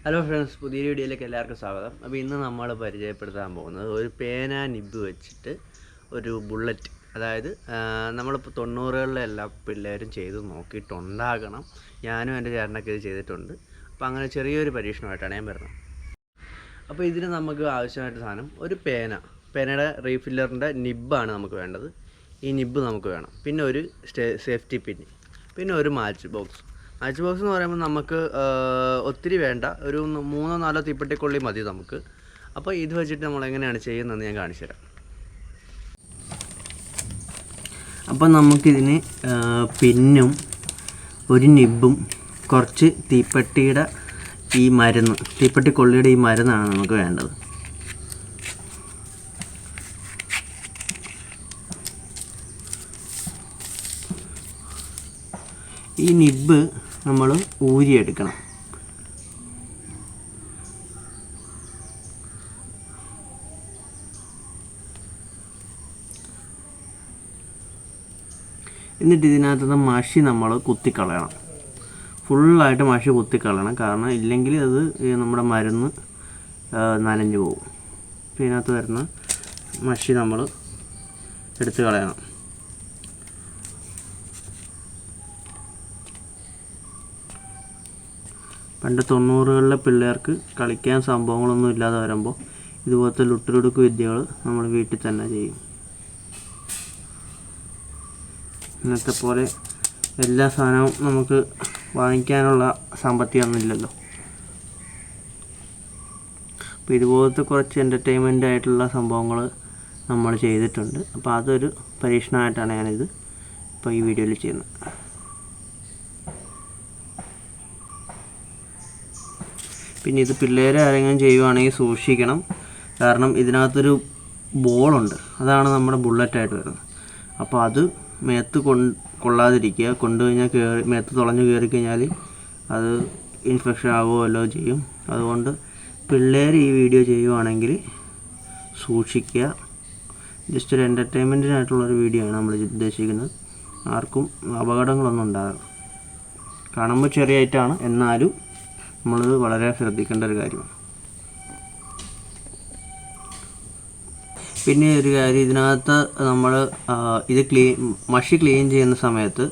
Hello friends, പുതിയ വീഡിയോയിലേക്ക് എല്ലാവർക്കും സ്വാഗതം. അപ്പോൾ ഇന്ന് നമ്മൾ പരിചയപ്പെടുത്താൻ പോകുന്നത് ഒരു പേന നിബ്ബ് വെച്ചിട്ട് ഒരു ബുള്ളറ്റ്. അതായത് നമ്മളിപ്പോൾ 90കളിലെ എല്ലാ പിള്ളേരും ചെയ്ത് നോക്കിയിട്ടുണ്ടാകണം. ഞാനും എൻ്റെ ചേട്ടനൊക്കെ ഇത് ചെയ്തിട്ടുണ്ട്. അപ്പോൾ അങ്ങനെ ചെറിയൊരു പരീക്ഷണമായിട്ടാണ് ഞാൻ വരുന്നത്. അപ്പോൾ ഇതിന് നമുക്ക് ആവശ്യമായിട്ട് സാധനം ഒരു പേനയുടെ റീഫില്ലറിൻ്റെ നിബ്ബാണ് നമുക്ക് വേണ്ടത്. ഈ നിബ്ബ് നമുക്ക് വേണം. പിന്നെ ഒരു സേഫ്റ്റി പിൻ, പിന്നെ ഒരു മാച്ച് ബോക്സ് എന്ന് പറയുമ്പോൾ നമുക്ക് ഒത്തിരി വേണ്ട, ഒരു 3-4 തീപ്പെട്ടിക്കൊള്ളി മതി നമുക്ക്. അപ്പോൾ ഇത് വെച്ചിട്ട് നമ്മൾ എങ്ങനെയാണ് ചെയ്യുന്നതെന്ന് ഞാൻ കാണിച്ചു തരാം. അപ്പോൾ നമുക്കിതിന് പിന്നും ഒരു നിബ്ബും കുറച്ച് തീപ്പെട്ടിയുടെ ഈ മരുന്ന്, തീപ്പെട്ടിക്കൊള്ളിയുടെ ഈ മരുന്നാണ് നമുക്ക് വേണ്ടത്. ഈ നിബ്ബ് നമ്മൾ ഊരിയെടുക്കണം. എന്നിട്ട് ഇതിനകത്തുനിന്ന് മഷി നമ്മൾ കുത്തിക്കളയണം. ഫുള്ളായിട്ട് മഷി കുത്തിക്കളയണം. കാരണം ഇല്ലെങ്കിൽ അത് നമ്മുടെ മരുന്ന് നനഞ്ഞു പോകും. അപ്പോൾ ഇതിനകത്ത് വരുന്ന മഷി നമ്മൾ എടുത്ത് കളയണം. പണ്ട് 90കളിലെ പിള്ളേർക്ക് കളിക്കാൻ സംഭവങ്ങളൊന്നും ഇല്ലാതെ വരുമ്പോൾ ഇതുപോലത്തെ ലുട്ടുലുടുക്ക് വിദ്യകൾ നമ്മൾ വീട്ടിൽ തന്നെ ചെയ്യും. ഇന്നത്തെ പോലെ എല്ലാ സാധനവും നമുക്ക് വാങ്ങിക്കാനുള്ള സാമ്പത്തികമൊന്നും ഇല്ലല്ലോ. അപ്പോൾ ഇതുപോലത്തെ കുറച്ച് എൻ്റർടൈൻമെൻ്റ് ആയിട്ടുള്ള സംഭവങ്ങൾ നമ്മൾ ചെയ്തിട്ടുണ്ട്. അപ്പോൾ അതൊരു പരീക്ഷണമായിട്ടാണ് ഞാനിത് ഇപ്പോൾ ഈ വീഡിയോയിൽ ചെയ്യുന്നത്. പിന്നെ ഇത് പിള്ളേരെ ആരെങ്കിലും ചെയ്യുവാണെങ്കിൽ സൂക്ഷിക്കണം. കാരണം ഇതിനകത്തൊരു ബോളുണ്ട്, അതാണ് നമ്മുടെ ബുള്ളറ്റായിട്ട് വരുന്നത്. അപ്പോൾ അത് മേത്ത് കൊള്ളാതിരിക്കുക. കൊണ്ടുകഴിഞ്ഞാൽ മേത്ത് തുളഞ്ഞ് കയറിക്കഴിഞ്ഞാൽ അത് ഇൻഫെക്ഷൻ ആകുമല്ലോ ചെയ്യും. അതുകൊണ്ട് പിള്ളേർ ഈ വീഡിയോ ചെയ്യുവാണെങ്കിൽ സൂക്ഷിക്കുക. ജസ്റ്റ് ഒരു എൻ്റർടൈൻമെൻറ്റിനായിട്ടുള്ളൊരു വീഡിയോ ആണ് നമ്മൾ ഉദ്ദേശിക്കുന്നത്. ആർക്കും അപകടങ്ങളൊന്നും ഉണ്ടാകും. കാണുമ്പോൾ ചെറിയ ഐറ്റമാണ്, എന്നാലും നമ്മളത് വളരെ ശ്രദ്ധിക്കേണ്ട ഒരു കാര്യമാണ്. പിന്നെ ഒരു കാര്യം, ഇതിനകത്ത് നമ്മൾ ഇത് മഷി ക്ലീൻ ചെയ്യുന്ന സമയത്ത്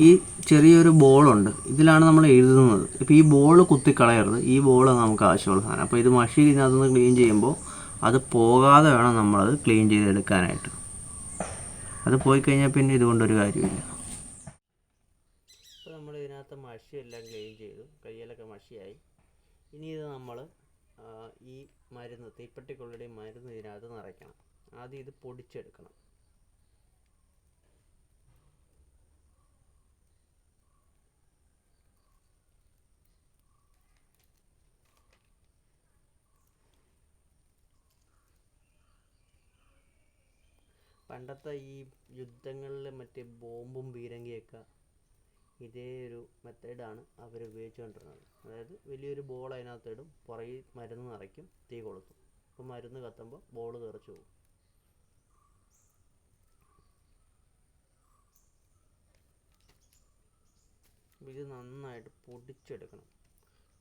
ഈ ചെറിയൊരു ബോളുണ്ട്, ഇതിലാണ് നമ്മൾ എഴുതുന്നത്. ഇപ്പോൾ ഈ ബോൾ കുത്തിക്കളയരുത്. ഈ ബോൾ നമുക്ക് ആവശ്യമുള്ള സാധനം. അപ്പോൾ ഇത് മഷി ഇതിനകത്തുനിന്ന് ക്ലീൻ ചെയ്യുമ്പോൾ അത് പോകാതെ വേണം നമ്മളത് ക്ലീൻ ചെയ്തെടുക്കാനായിട്ട്. അത് പോയി കഴിഞ്ഞാൽ പിന്നെ ഇതുകൊണ്ടൊരു കാര്യമില്ല. അപ്പോൾ നമ്മൾ ഇതിനകത്ത് മഷിയെല്ലാം ക്ലീൻ ചെയ്തു, കയ്യിലൊക്കെ മഷിയായി. ഇനി ഇത് നമ്മൾ ഈ മരുന്ന്, തീപ്പെട്ടിക്കൊള്ളിയുടെ മരുന്ന് ഇതിനകത്ത് നിറയ്ക്കണം. ആദ്യം ഇത് പൊടിച്ചെടുക്കണം. പണ്ടത്തെ ഈ യുദ്ധങ്ങളിൽ മറ്റേ ബോംബും പീരങ്കിയൊക്കെ ഇതേ ഒരു മെത്തേഡാണ് അവർ ഉപയോഗിച്ചുകൊണ്ടിരുന്നത്. അതായത് വലിയൊരു ബോൾ അതിനകത്ത് ഇടും, പുറകിൽ മരുന്ന് നിറയ്ക്കും, തീ കൊളുത്തും. അപ്പോൾ മരുന്ന് കത്തുമ്പോൾ ബോൾ തെറിച്ച് പോകും. ഇത് നന്നായിട്ട് പൊടിച്ചെടുക്കണം.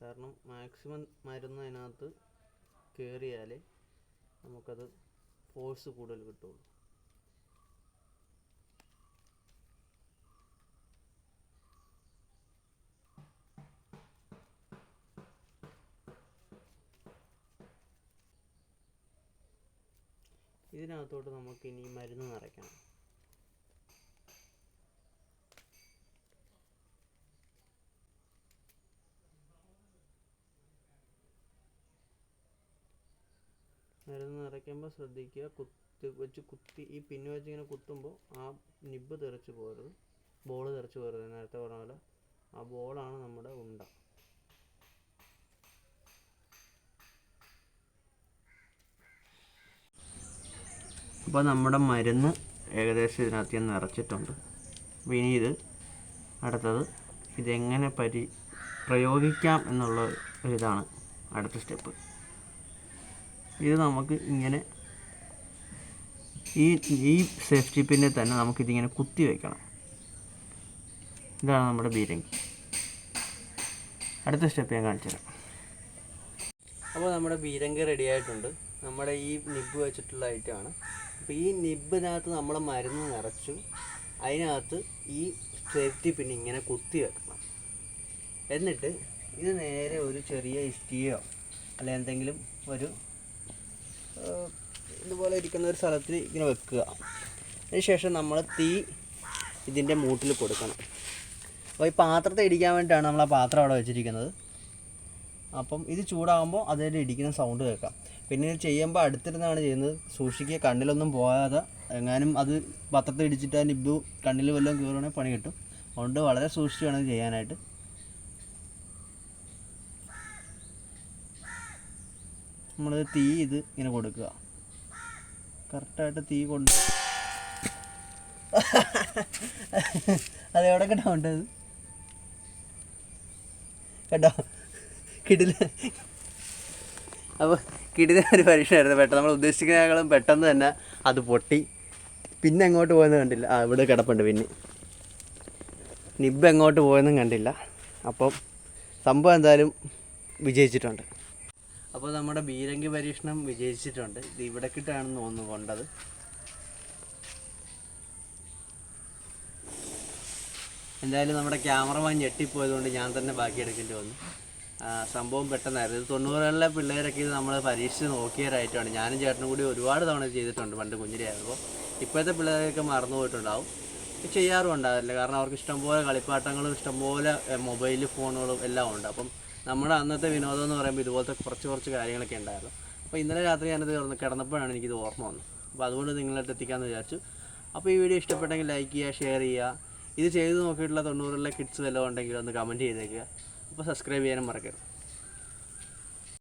കാരണം മാക്സിമം മരുന്ന് അതിനകത്ത് കയറിയാലേ നമുക്കത് ഫോഴ്സ് കൂടുതൽ കിട്ടുള്ളൂ. ഇതിനകത്തോട്ട് നമുക്കിനി മരുന്ന് നിറയ്ക്കണം. മരുന്ന് നിറയ്ക്കുമ്പോൾ ശ്രദ്ധിക്കുക, കുത്തി ഈ പിന്ന് വെച്ച് ഇങ്ങനെ കുത്തുമ്പോൾ ആ നിബ്ബ് തെറിച്ച് പോകരുത്, ബോൾ തെറിച്ച് പോകരുത്. നേരത്തെ പറഞ്ഞ പോലെ ആ ബോളാണ് നമ്മുടെ ഉണ്ട. അപ്പോൾ നമ്മുടെ മരുന്ന് ഏകദേശം ഇതിനകത്ത് നിറച്ചിട്ടുണ്ട്. അപ്പോൾ ഇനി അടുത്തത് ഇതെങ്ങനെ പ്രയോഗിക്കാം എന്നുള്ള ഒരിതാണ് അടുത്ത സ്റ്റെപ്പ്. ഇത് നമുക്ക് ഇങ്ങനെ ഈ സേഫ്റ്റി പിന്നിൽ തന്നെ നമുക്കിതിങ്ങനെ കുത്തി വയ്ക്കണം. ഇതാണ് നമ്മുടെ ബീരങ്കി. അടുത്ത സ്റ്റെപ്പ് ഞാൻ കാണിച്ചു തരാം. അപ്പോൾ നമ്മുടെ ബീരങ്കി റെഡി ആയിട്ടുണ്ട്. നമ്മുടെ ഈ നിബ്ബ് വെച്ചിട്ടുള്ള ഐറ്റമാണ്. അപ്പോൾ ഈ നിബ്ബിനകത്ത് നമ്മൾ മരുന്ന് നിറച്ചു, അതിനകത്ത് ഈ സേഫ്റ്റി പിന്നെ ഇങ്ങനെ കുത്തി വെക്കണം. എന്നിട്ട് ഇത് നേരെ ഒരു ചെറിയ ഇഷ്ടികയോ അല്ല എന്തെങ്കിലും ഒരു ഇതുപോലെ ഇരിക്കുന്ന ഒരു സ്ഥലത്തിൽ ഇങ്ങനെ വെക്കുക. അതിനുശേഷം നമ്മൾ തീ ഇതിൻ്റെ മൂട്ടിൽ കൊടുക്കണം. അപ്പോൾ ഈ പാത്രത്തെ ഇടിക്കാൻ വേണ്ടിയിട്ടാണ് നമ്മൾ ആ പാത്രം അവിടെ വെച്ചിരിക്കുന്നത്. അപ്പം ഇത് ചൂടാകുമ്പോൾ അതിൽ ഇടിക്കുന്ന സൗണ്ട് കേൾക്കാം. പിന്നെ ഇത് ചെയ്യുമ്പോൾ അടുത്തിരുന്നാണ് ചെയ്യുന്നത്. സൂക്ഷിക്കുക, കണ്ണിലൊന്നും പോകാതെ. എങ്ങാനും അത് പാത്രത്തിൽ ഇടിച്ചിട്ട് ആ നിബ്ബ് കണ്ണിൽ വല്ലതും കയറുകയാണെങ്കിൽ പണി കിട്ടും. അതുകൊണ്ട് വളരെ സൂക്ഷിച്ച് വേണം ഇത് ചെയ്യാനായിട്ട്. നമ്മൾ തീ ഇത് ഇങ്ങനെ കൊടുക്കുക, കറക്റ്റായിട്ട് തീ കൊണ്ട് അതെവിടെ കേട്ടത് കേട്ടോ, കിടില. അപ്പോൾ കിടില ഒരു പരീക്ഷണമായിരുന്നു. പെട്ടെന്ന് നമ്മൾ ഉദ്ദേശിക്കുന്നതിനേക്കാളും പെട്ടെന്ന് തന്നെ അത് പൊട്ടി. പിന്നെ എങ്ങോട്ട് പോയെന്ന് കണ്ടില്ല. ഇവിടെ കിടപ്പുണ്ട്. പിന്നെ നിബ്ബ് എങ്ങോട്ട് പോയെന്നും കണ്ടില്ല. അപ്പം സംഭവം എന്തായാലും വിജയിച്ചിട്ടുണ്ട്. അപ്പോൾ നമ്മുടെ ബീരങ്കി പരീക്ഷണം വിജയിച്ചിട്ടുണ്ട്. ഇത് ഇവിടേക്കിട്ടാണെന്ന് തോന്നുന്നു കൊണ്ടത്. എന്തായാലും നമ്മുടെ ക്യാമറമാൻ ഞെട്ടിപ്പോയതുകൊണ്ട് ഞാൻ തന്നെ ബാക്കി എടുക്കേണ്ടി വന്നു. സംഭവം പെട്ടെന്നായിരുന്നു. ഇത് 90കളിലെ പിള്ളേരൊക്കെ ഇത് നമ്മൾ പരീക്ഷിച്ച് നോക്കിയവരായിട്ടാണ്. ഞാനും ചേട്ടനും കൂടി ഒരുപാട് തവണ ചെയ്തിട്ടുണ്ട് പണ്ട് കുഞ്ഞിലെയായിരുന്നപ്പോൾ. ഇപ്പോഴത്തെ പിള്ളേരൊക്കെ മറന്നു പോയിട്ടുണ്ടാവും, ചെയ്യാറും ഉണ്ടാവില്ല. കാരണം അവർക്ക് ഇഷ്ടംപോലെ കളിപ്പാട്ടങ്ങളും ഇഷ്ടംപോലെ മൊബൈൽ ഫോണുകളും എല്ലാം ഉണ്ട്. അപ്പം നമ്മുടെ അന്നത്തെ വിനോദം എന്ന് പറയുമ്പോൾ ഇതുപോലത്തെ കുറച്ച് കാര്യങ്ങളൊക്കെ ഉണ്ടായിരുന്നു. അപ്പോൾ ഇന്നലെ രാത്രി ഞാനത് കിടന്നപ്പോഴാണ് എനിക്കിത് ഓർമ്മ വന്നത്. അപ്പോൾ അതുകൊണ്ട് നിങ്ങളായിട്ട് എത്തിക്കാമെന്ന് വിചാരിച്ചു. അപ്പോൾ ഈ വീഡിയോ ഇഷ്ടപ്പെട്ടെങ്കിൽ ലൈക്ക് ചെയ്യുക, ഷെയർ ചെയ്യുക. ഇത് ചെയ്ത് നോക്കിയിട്ടുള്ള 90കളിലെ കിഡ്സ് വല്ലതും ഉണ്ടെങ്കിൽ ഒന്ന് കമൻറ്റ് ചെയ്തേക്കുക. അപ്പോൾ സബ്സ്ക്രൈബ് ചെയ്യാനും മറക്കരുത്.